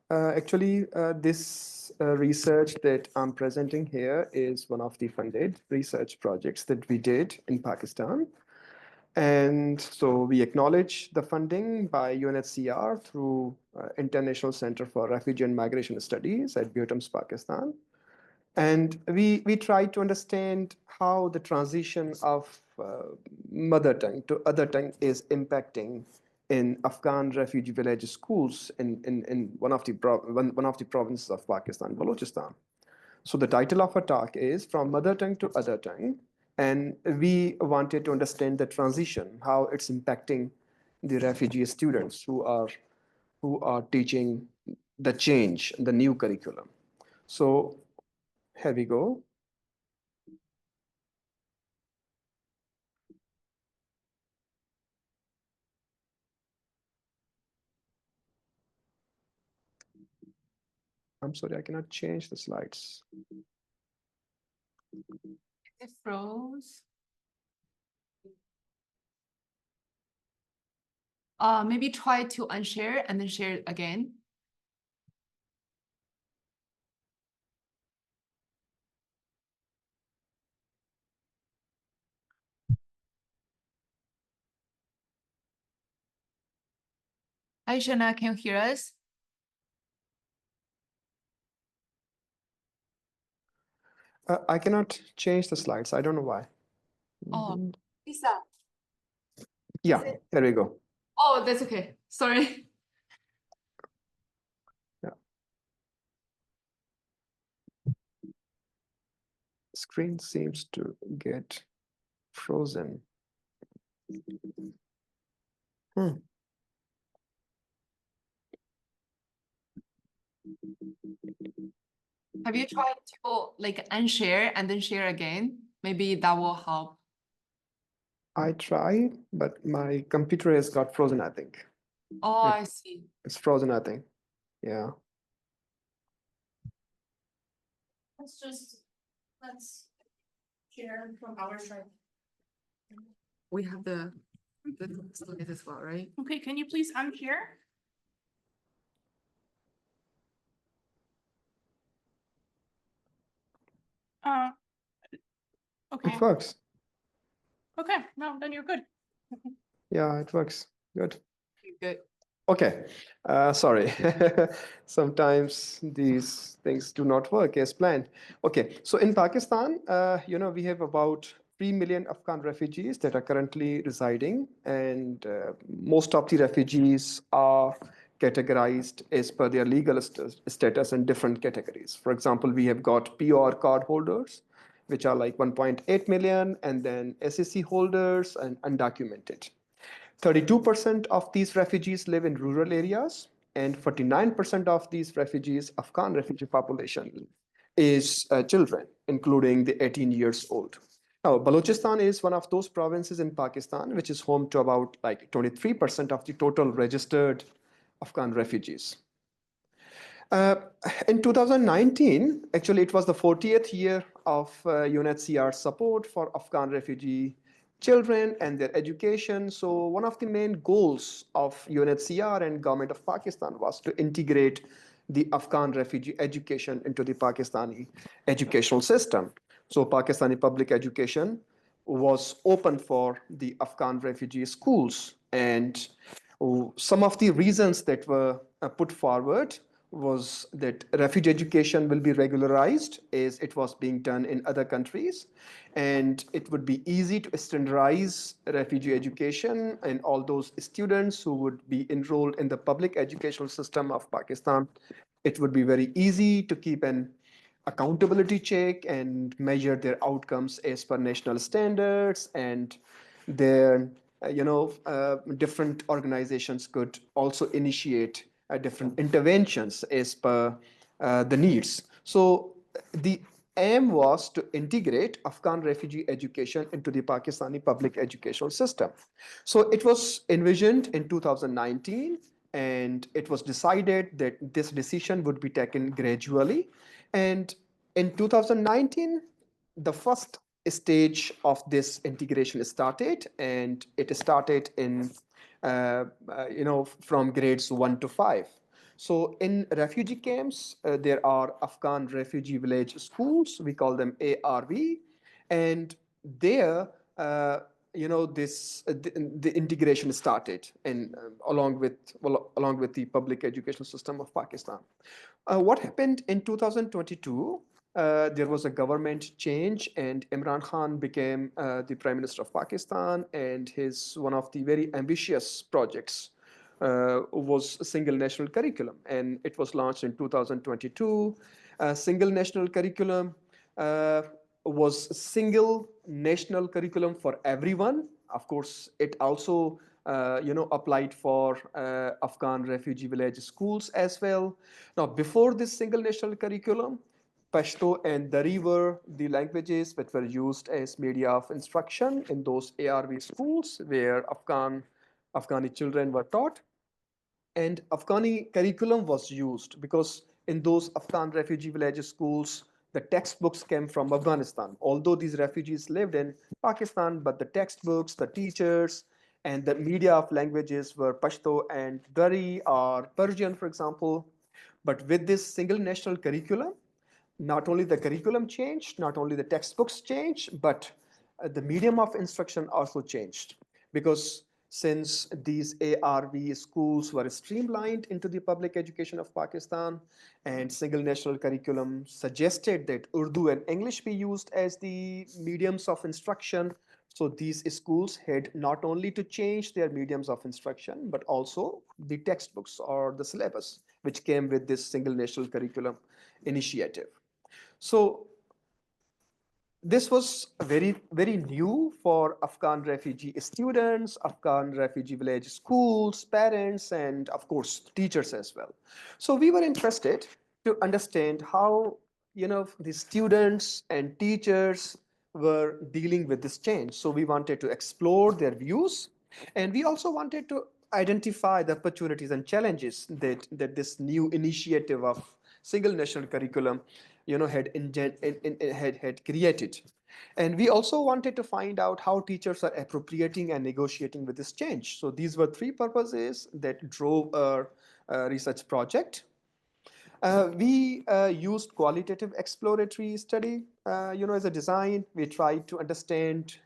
This research that I'm presenting here is one of the funded research projects that we did in Pakistan. And so we acknowledge the funding by UNHCR through International Center for Refugee and Migration Studies at Bhutams, Pakistan. And we try to understand how the transition of mother tongue to other tongue is impacting in Afghan refugee village schools in one of the provinces of Pakistan, Balochistan. So the title of our talk is From Mother Tongue to Other Tongue. And we wanted to understand the transition, how it's impacting the refugee students who are teaching the change, the new curriculum. So here we go. I'm sorry, I cannot change the slides. It froze. Maybe try to unshare and then share it again. Hi, Channa, can you hear us? I cannot change the slides. I don't know why. Oh, Lisa. Yeah, there we go. Oh, that's okay. Sorry. Yeah. Screen seems to get frozen. Have you tried to like unshare and then share again? Maybe that will help. I tried, but my computer has got frozen, I think. Oh, I see. It's frozen, I think. Yeah. Let's share from our side. We have the slide as well, right? Okay, can you please unshare? Okay. It works. Okay, no, then you're good. Yeah, it works. Good. Good. Okay. Sorry. Sometimes these things do not work as planned. Okay. So in Pakistan, we have about 3 million Afghan refugees that are currently residing, and most of the refugees are categorized as per their legal status in different categories. For example, we have got PR card holders, which are like 1.8 million, and then SEC holders and undocumented. 32% of these refugees live in rural areas, and 49% of these refugees, Afghan refugee population, is children, including the 18 years old. Now, Balochistan is one of those provinces in Pakistan which is home to about like 23% of the total registered Afghan refugees. In 2019, actually, it was the 40th year of UNHCR support for Afghan refugee children and their education. So one of the main goals of UNHCR and government of Pakistan was to integrate the Afghan refugee education into the Pakistani educational system. So Pakistani public education was open for the Afghan refugee schools. And some of the reasons that were put forward was that refugee education will be regularized as it was being done in other countries, and it would be easy to standardize refugee education, and all those students who would be enrolled in the public educational system of Pakistan, it would be very easy to keep an accountability check and measure their outcomes as per national standards, and their different organizations could also initiate different interventions as per the needs. So the aim was to integrate Afghan refugee education into the Pakistani public educational system. So it was envisioned in 2019, and it was decided that this decision would be taken gradually. And in 2019, the first stage of this integration started, and it started in from grades 1 to 5. So in refugee camps, there are Afghan refugee village schools. We call them ARV, and there, the integration started, and along with the public education system of Pakistan. What happened in 2022? There was a government change, and Imran Khan became the Prime Minister of Pakistan, and his one of the very ambitious projects was a single national curriculum, and it was launched in 2022. Single national curriculum uh, was a single national curriculum for everyone. Of course, it also applied for Afghan refugee village schools as well. Now, before this single national curriculum, Pashto and Dari were the languages that were used as media of instruction in those ARV schools where Afghani children were taught. And Afghani curriculum was used because in those Afghan refugee village schools, the textbooks came from Afghanistan. Although these refugees lived in Pakistan, but the textbooks, the teachers, and the media of languages were Pashto and Dari or Persian, for example. But with this single national curriculum, not only the curriculum changed, not only the textbooks changed, but the medium of instruction also changed. Because since these ARV schools were streamlined into the public education of Pakistan, and single national curriculum suggested that Urdu and English be used as the mediums of instruction, so these schools had not only to change their mediums of instruction, but also the textbooks or the syllabus, which came with this single national curriculum initiative. So this was very, very new for Afghan refugee students, Afghan refugee village schools, parents, and of course, teachers as well. So we were interested to understand how, the students and teachers were dealing with this change. So we wanted to explore their views, and we also wanted to identify the opportunities and challenges that this new initiative of single national curriculum had created. And we also wanted to find out how teachers are appropriating and negotiating with this change. So these were three purposes that drove our research project. We used qualitative exploratory study, as a design. We tried to understand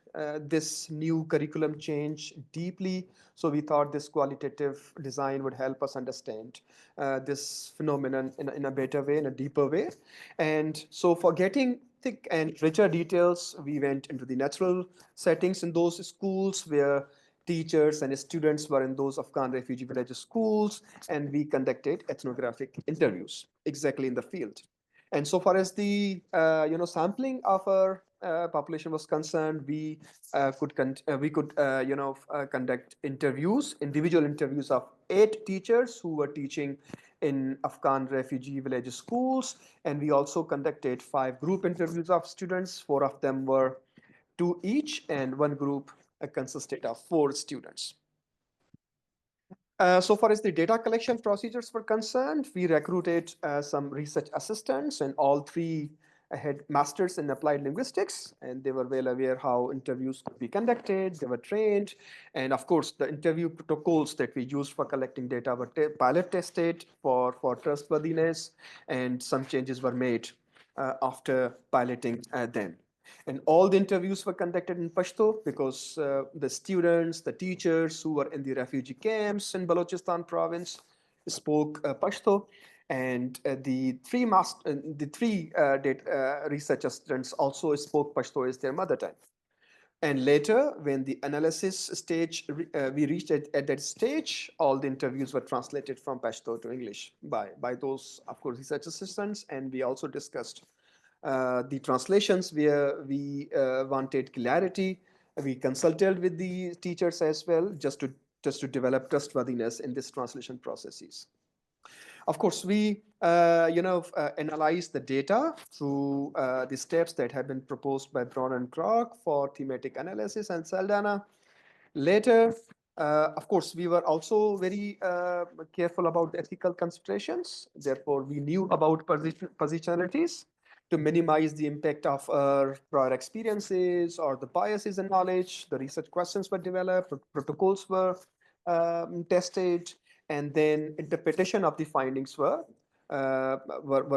this new curriculum change deeply. So we thought this qualitative design would help us understand this phenomenon in a better way, in a deeper way. And so for getting thick and richer details, we went into the natural settings in those schools where teachers and students were in those Afghan refugee village schools, and we conducted ethnographic interviews exactly in the field. And so far as the sampling of our population was concerned, we could conduct interviews, individual interviews of 8 teachers who were teaching in Afghan refugee village schools, and we also conducted 5 group interviews of students. 4 of them were 2 each, and one group consisted of 4 students. So far as the data collection procedures were concerned, we recruited some research assistants, and all 3 had masters in applied linguistics, and they were well aware how interviews could be conducted. They were trained, and of course, the interview protocols that we used for collecting data were pilot tested for trustworthiness, and some changes were made after piloting them. And all the interviews were conducted in Pashto because the students, the teachers who were in the refugee camps in Balochistan province spoke Pashto, and the three research assistants also spoke Pashto as their mother tongue. And later, when the analysis stage, we reached at that stage, all the interviews were translated from Pashto to English by those, of course, research assistants. And we also discussed the translations where we wanted clarity. We consulted with the teachers as well, just to develop trustworthiness in this translation processes. Of course, we analyze the data through the steps that have been proposed by Braun and Krog for thematic analysis and Saldana. Later, of course, we were also very careful about the ethical considerations. Therefore, we knew about positionalities to minimize the impact of our prior experiences or the biases in knowledge. The research questions were developed, protocols were tested, and then interpretation of the findings were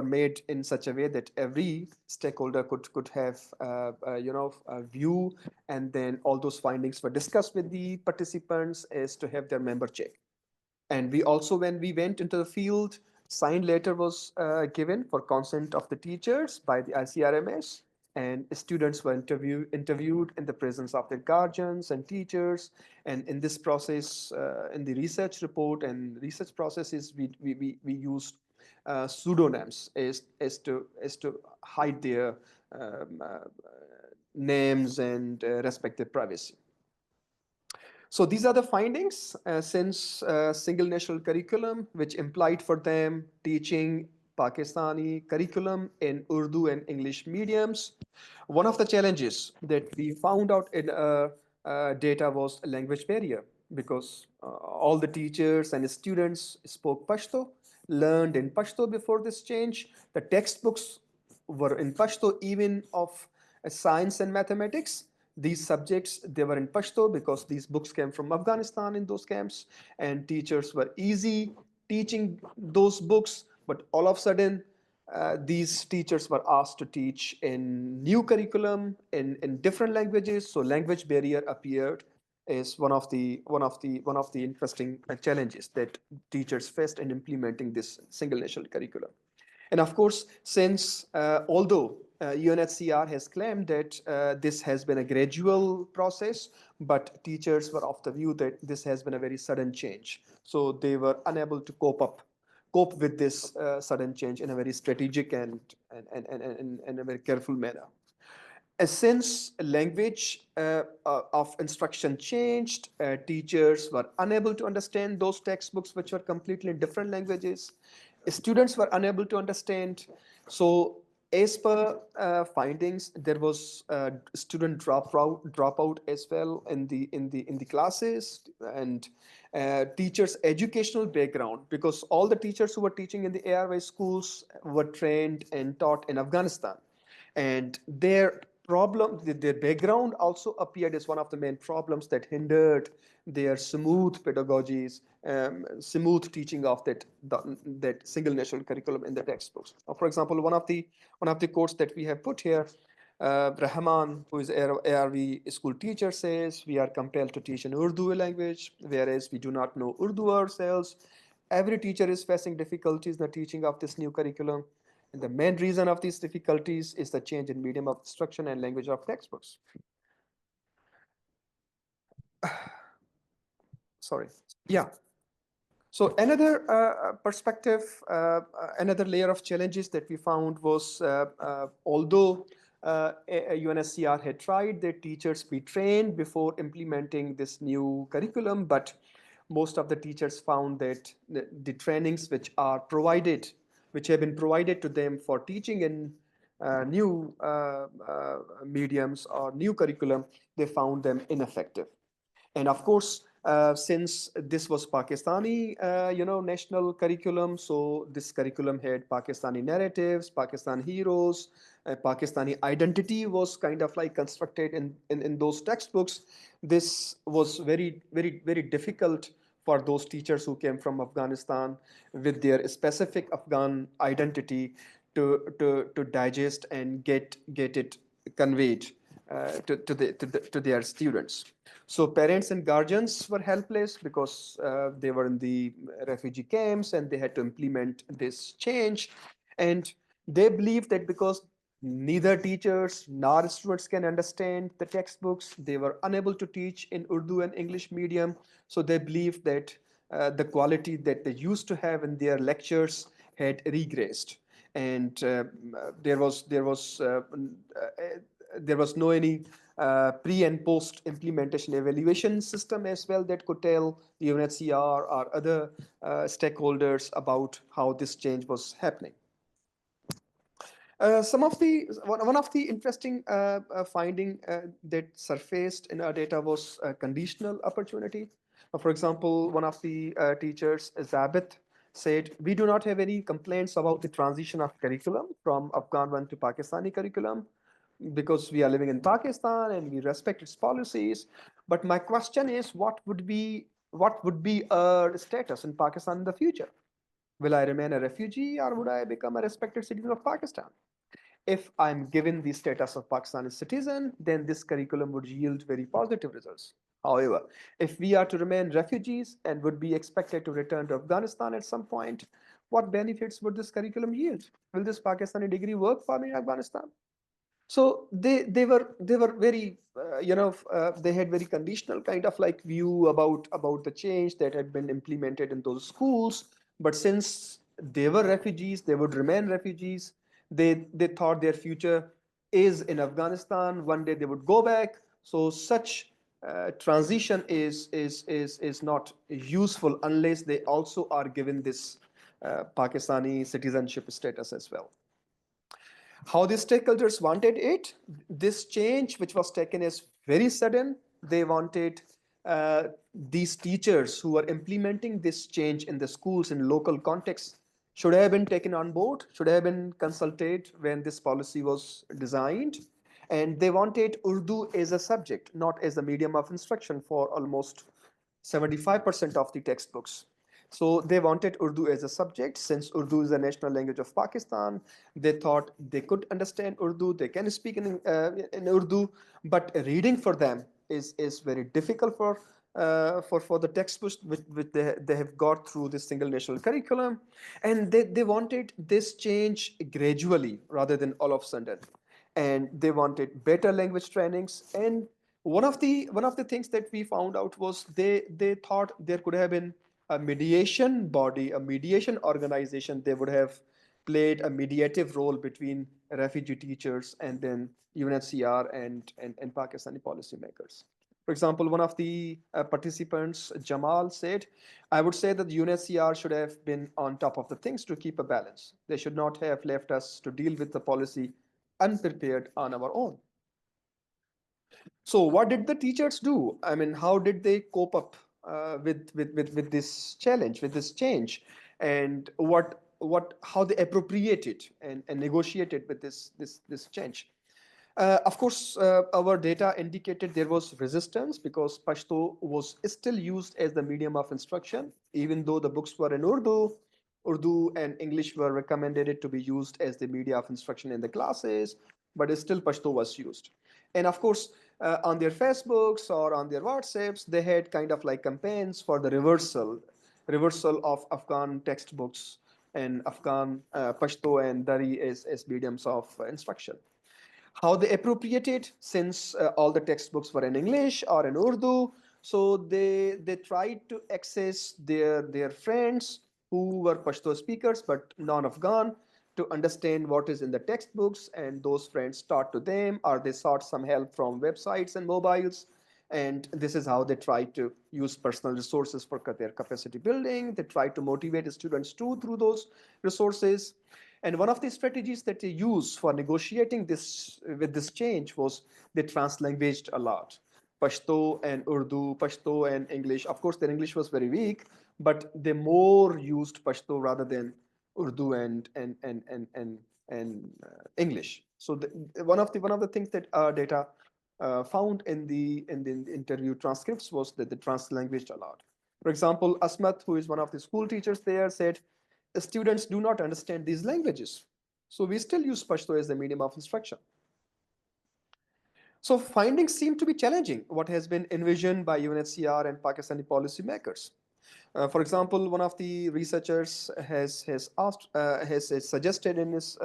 made in such a way that every stakeholder could have a view, and then all those findings were discussed with the participants as to have their member check. And we also, when we went into the field, signed letter was given for consent of the teachers by the ICRMS, and students were interviewed in the presence of their guardians and teachers. And in this process, in the research report and research processes, we used pseudonyms as to hide their um, uh, names and respective privacy. So these are the findings since single national curriculum, which implied for them teaching Pakistani curriculum in Urdu and English mediums. One of the challenges that we found out in data was a language barrier, because all the teachers and students spoke Pashto, learned in Pashto before this change. The textbooks were in Pashto, even of science and mathematics. These subjects, they were in Pashto because these books came from Afghanistan in those camps, and teachers were easy teaching those books. But all of a sudden, these teachers were asked to teach in new curriculum in different languages. So language barrier appeared as one of the interesting challenges that teachers faced in implementing this single national curriculum. And of course, since although UNHCR has claimed that this has been a gradual process, but teachers were of the view that this has been a very sudden change. So they were unable to cope with this sudden change in a very strategic and a very careful manner. Since language of instruction changed, teachers were unable to understand those textbooks which were completely in different languages. Students were unable to understand. So as per findings, there was student dropout as well in the classes, and teachers' educational background, because all the teachers who were teaching in the ARY schools were trained and taught in Afghanistan, and their background also appeared as one of the main problems that hindered their smooth pedagogies, smooth teaching of that single national curriculum in the textbooks. For example, one of the quotes that we have put here, Rahman, who is ARV school teacher, says, "We are compelled to teach in Urdu language, whereas we do not know Urdu ourselves. Every teacher is facing difficulties in the teaching of this new curriculum. And the main reason of these difficulties is the change in medium of instruction and language of textbooks." Sorry. Yeah. So another perspective, another layer of challenges that we found was, although UNSCR had tried that teachers be trained before implementing this new curriculum, but most of the teachers found that the trainings which have been provided to them for teaching in new mediums or new curriculum, they found them ineffective. And of course, since this was Pakistani, national curriculum, so this curriculum had Pakistani narratives, Pakistan heroes, Pakistani identity was kind of like constructed in those textbooks. This was very, very, very difficult for those teachers who came from Afghanistan with their specific Afghan identity to digest and get it conveyed to their students. So parents and guardians were helpless because they were in the refugee camps and they had to implement this change. And they believed that because neither teachers nor students can understand the textbooks, they were unable to teach in Urdu and English medium. So they believed that the quality that they used to have in their lectures had regressed. And there was no any pre and post implementation evaluation system as well that could tell the UNHCR or other stakeholders about how this change was happening. One of the interesting finding that surfaced in our data was conditional opportunity. For example, one of the teachers, Zabit, said, "We do not have any complaints about the transition of curriculum from Afghan one to Pakistani curriculum, because we are living in Pakistan and we respect its policies. But my question is, what would be what would be a status in Pakistan in the future? Will I remain a refugee or would I become a respected citizen of Pakistan? If I'm given the status of Pakistani citizen, then this curriculum would yield very positive results. However, if we are to remain refugees and would be expected to return to Afghanistan at some point, what benefits would this curriculum yield? Will this Pakistani degree work for me in Afghanistan? So they were very they had very conditional kind of like view about the change that had been implemented in those schools. But since they were refugees, they would remain refugees. They thought their future is in Afghanistan. One day they would go back. So such transition is not useful unless they also are given this Pakistani citizenship status as well. How the stakeholders wanted it, this change, which was taken as very sudden, they wanted these teachers who were implementing this change in the schools in local contexts should have been taken on board, should have been consulted when this policy was designed. And they wanted Urdu as a subject, not as a medium of instruction for almost 75% of the textbooks. So they wanted Urdu as a subject. Since Urdu is the national language of Pakistan, they thought they could understand Urdu, they can speak in Urdu, but reading for them is very difficult for the textbooks which they have got through this single national curriculum. And they wanted this change gradually rather than all of a sudden. And they wanted better language trainings. And one of the things that we found out was they thought there could have been a mediation body, a mediation organization. They would have played a mediative role between refugee teachers and then UNHCR and Pakistani policymakers. For example, one of the participants, Jamal, said, I would say that the UNHCR should have been on top of the things to keep a balance. They should not have left us to deal with the policy unprepared on our own. So what did the teachers do? I mean, how did they cope up with this challenge, with this change, and how they appropriated and negotiated with this change? Of course, our data indicated there was resistance because Pashto was still used as the medium of instruction, even though the books were in Urdu. Urdu and English were recommended to be used as the media of instruction in the classes, but still Pashto was used. And of course, on their Facebooks or on their WhatsApps, they had kind of like campaigns for the reversal of Afghan textbooks and Afghan Pashto and Dari as mediums of instruction. How they appropriated, since all the textbooks were in English or in Urdu, so they tried to access their friends who were Pashto speakers but non-Afghan to understand what is in the textbooks, and those friends taught to them, or they sought some help from websites and mobiles. And this is how they try to use personal resources for their capacity building. They try to motivate students too through those resources. And one of the strategies that they use for negotiating this with this change was they translanguaged a lot. Pashto and Urdu, Pashto and English. Of course, their English was very weak, but they more used Pashto rather than Urdu and English. So one of the things that our data found in the interview transcripts was that they translanguaged a lot. For example, Asmat, who is one of the school teachers there, said the students do not understand these languages. So we still use Pashto as the medium of instruction. So findings seem to be challenging what has been envisioned by UNHCR and Pakistani policymakers. For example, one of the researchers has suggested in his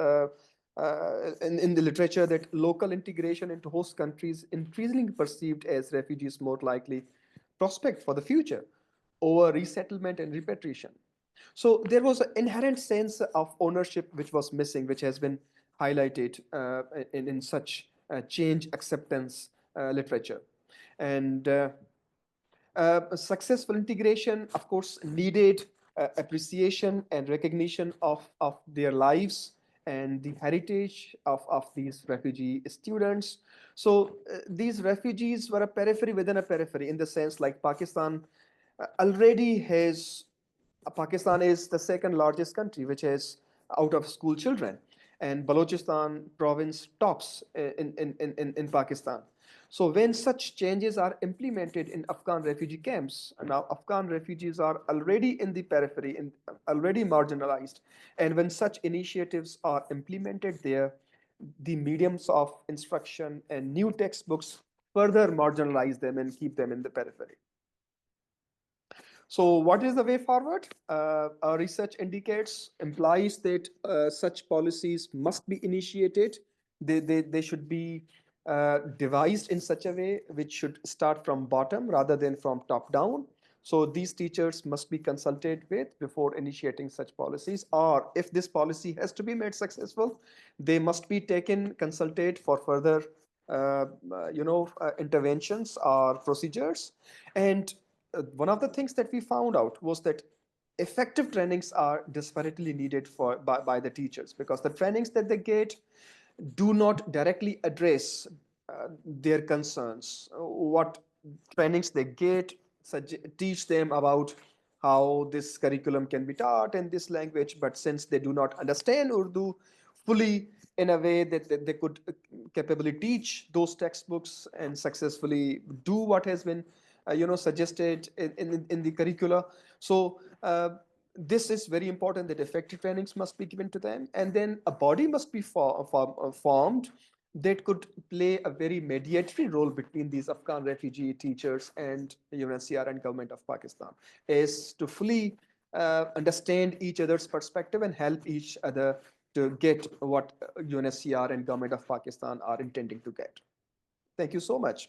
in the literature that local integration into host countries increasingly perceived as refugees more likely prospect for the future over resettlement and repatriation. So there was an inherent sense of ownership which was missing, which has been highlighted in such change acceptance literature. And successful integration, of course, needed appreciation and recognition of their lives and the heritage of these refugee students. So these refugees were a periphery within a periphery, in the sense like Pakistan already has Pakistan is the second largest country which has out of school children, and Balochistan province tops in Pakistan. So when such changes are implemented in Afghan refugee camps, now Afghan refugees are already in the periphery, already marginalized, and when such initiatives are implemented there, the mediums of instruction and new textbooks further marginalize them and keep them in the periphery. So what is the way forward? Our research implies that such policies must be initiated. They should be devised in such a way which should start from bottom rather than from top down. So these teachers must be consulted with before initiating such policies, or if this policy has to be made successful, they must be consulted for further interventions or procedures. And one of the things that we found out was that effective trainings are desperately needed by the teachers, because the trainings that they get do not directly address their concerns. What trainings they get teach them about how this curriculum can be taught in this language, but since they do not understand Urdu fully in a way that they could capably teach those textbooks and successfully do what has been suggested in the curricula. So this is very important, that effective trainings must be given to them, and then a body must be formed that could play a very mediatory role between these Afghan refugee teachers and UNHCR and government of Pakistan, is to fully understand each other's perspective and help each other to get what UNHCR and government of Pakistan are intending to get. Thank you so much.